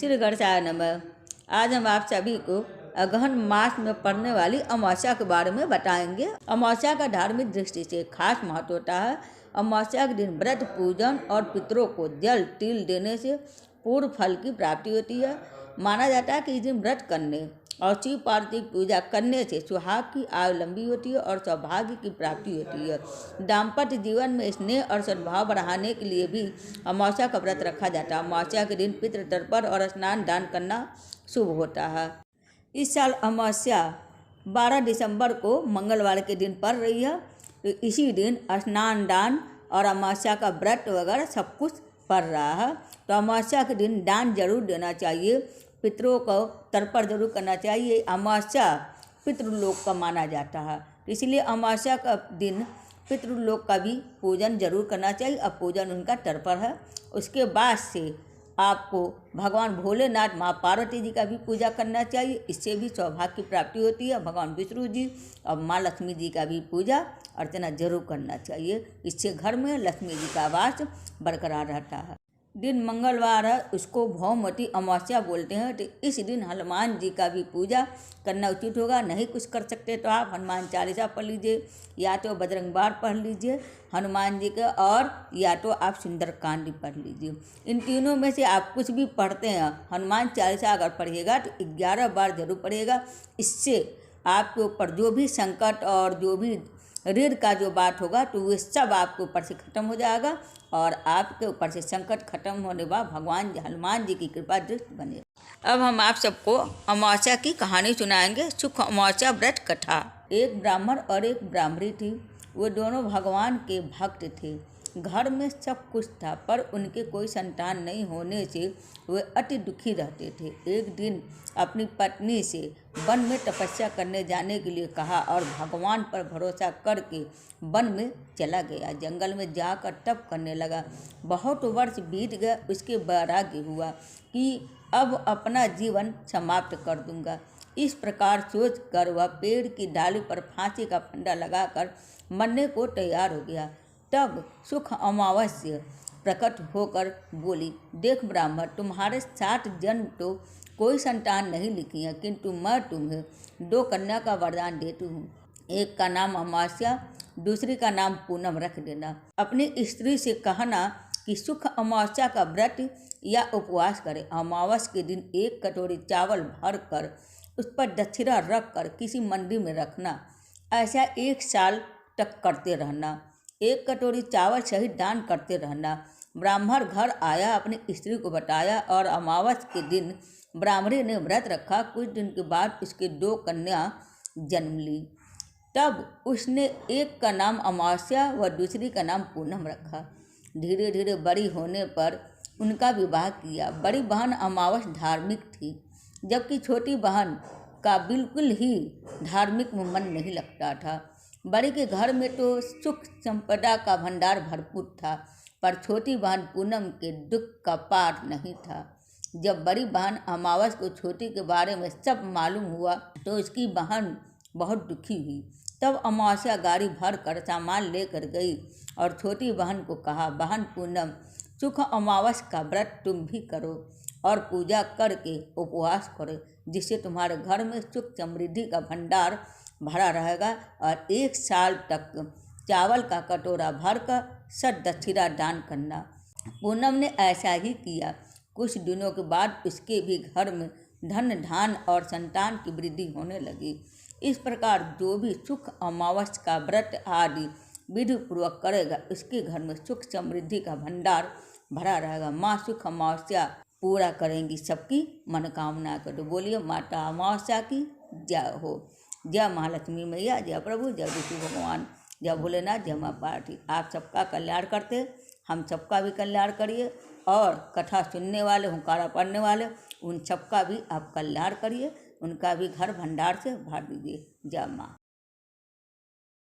श्री गणेशाय नमः। आज हम आप सभी को अगहन मास में पड़ने वाली अमावस्या के बारे में बताएंगे। अमावस्या का धार्मिक दृष्टि से खास महत्व होता है। अमावस्या के दिन व्रत, पूजन और पितरों को जल तिल देने से पूर्व फल की प्राप्ति होती है। माना जाता है कि इस दिन व्रत करने और शिव पार्वती की पूजा करने से सुहाग की आयु लंबी होती है और सौभाग्य की प्राप्ति होती है। दाम्पत्य जीवन में स्नेह और सद्भाव बढ़ाने के लिए भी अमावस्या का व्रत रखा जाता है। अमावस्या के दिन पितृ तर्पण और स्नान दान करना शुभ होता है। इस साल अमावस्या 12 दिसंबर को मंगलवार के दिन पड़ रही है, तो इसी दिन स्नान दान और अमावस्या का व्रत वगैरह सब कुछ पड़ रहा है। तो अमावस्या के दिन दान जरूर देना चाहिए, पितरों को तर्पण जरूर करना चाहिए। अमावस्या पितृलोक का माना जाता है, इसलिए अमावस्या का दिन पितृलोक का भी पूजन जरूर करना चाहिए। अब पूजन उनका तर्पण है। उसके बाद से आपको भगवान भोलेनाथ, माँ पार्वती जी का भी पूजा करना चाहिए, इससे भी सौभाग्य की प्राप्ति होती है। भगवान विष्णु जी और माँ लक्ष्मी जी का भी पूजा अर्चना जरूर करना चाहिए, इससे घर में लक्ष्मी जी का वास बरकरार रहता है। दिन मंगलवार है, उसको भौमवती अमावस्या बोलते हैं। तो इस दिन हनुमान जी का भी पूजा करना उचित होगा। नहीं कुछ कर सकते तो आप हनुमान चालीसा पढ़ लीजिए, या तो बजरंग बाण पढ़ लीजिए हनुमान जी का, और या तो आप सुंदरकांड पढ़ लीजिए। इन तीनों में से आप कुछ भी पढ़ते हैं, हनुमान चालीसा अगर पढ़िएगा तो 11 बार जरूर पढ़िएगा। इससे आपके ऊपर जो भी संकट और जो भी ऋण का जो बात होगा तो वो सब आपके ऊपर से खत्म हो जाएगा, और आपके ऊपर से संकट खत्म होने बाद भगवान हनुमान जी की कृपा दृष्टि बने। अब हम आप सबको अमावस्या की कहानी सुनाएंगे। सुख अमावस्या व्रत कथा। एक ब्राह्मण और एक ब्राह्मणी थी। वो दोनों भगवान के भक्त थे। घर में सब कुछ था, पर उनके कोई संतान नहीं होने से वे अति दुखी रहते थे। एक दिन अपनी पत्नी से वन में तपस्या करने जाने के लिए कहा और भगवान पर भरोसा करके वन में चला गया। जंगल में जाकर तप करने लगा। बहुत वर्ष बीत गए। उसके वैराग्य हुआ कि अब अपना जीवन समाप्त कर दूंगा। इस प्रकार सोचकर वह पेड़ की डाली पर फांसी का फंदा लगाकर मरने को तैयार हो गया। तब सुख अमावस्या प्रकट होकर बोली, देख ब्राह्मण, तुम्हारे 60 जन्म तो कोई संतान नहीं लिखी है, किंतु मैं तुम्हें 2 कन्या का वरदान देती हूँ। एक का नाम अमावस्या, दूसरी का नाम पूनम रख देना। अपनी स्त्री से कहना कि सुख अमावस्या का व्रत या उपवास करे। अमावस्या के दिन 1 कटोरी चावल भर कर उस पर दक्षिणा रख कर किसी मंडी में रखना। ऐसा 1 साल तक करते रहना। 1 कटोरी चावल सहित दान करते रहना। ब्राह्मण घर आया, अपनी स्त्री को बताया, और अमावस्या के दिन ब्राह्मणी ने व्रत रखा। कुछ दिन के बाद उसके 2 कन्या जन्म ली। तब उसने एक का नाम अमावस्या व दूसरी का नाम पूनम रखा। धीरे धीरे बड़ी होने पर उनका विवाह किया। बड़ी बहन अमावस्या धार्मिक थी, जबकि छोटी बहन का बिल्कुल ही धार्मिक में मन नहीं लगता था। बड़ी के घर में तो सुख संपदा का भंडार भरपूर था, पर छोटी बहन पूनम के दुख का पार नहीं था। जब बड़ी बहन अमावस्या को छोटी के बारे में सब मालूम हुआ तो उसकी बहन बहुत दुखी हुई। तब अमावस्या गाड़ी भर कर सामान लेकर गई और छोटी बहन को कहा, बहन पूनम, सुख अमावस्या का व्रत तुम भी करो और पूजा करके उपवास करो, जिससे तुम्हारे घर में सुख समृद्धि का भंडार भरा रहेगा, और 1 साल तक चावल का कटोरा भरकर सद दक्षिणा दान करना। पूनम ने ऐसा ही किया। कुछ दिनों के बाद उसके भी घर में धन धान और संतान की वृद्धि होने लगी। इस प्रकार जो भी सुख अमावस्या का व्रत आदि विधि पूर्वक करेगा, उसके घर में सुख समृद्धि का भंडार भरा रहेगा। माँ सुख अमावस्या पूरा करेंगी सबकी मनोकामना को। तो बोलिए माता अमावस्या की जय हो। जय महालक्ष्मी मैया, जय प्रभु, जय विष्णु भगवान, जय भोलेनाथ, जय माँ पार्वती। आप सबका कल्याण करते, हम सबका भी कल्याण करिए, और कथा सुनने वाले, हुंकारा पढ़ने वाले, उन सबका भी आप कल्याण करिए, उनका भी घर भंडार से भर दीजिए। जय माँ।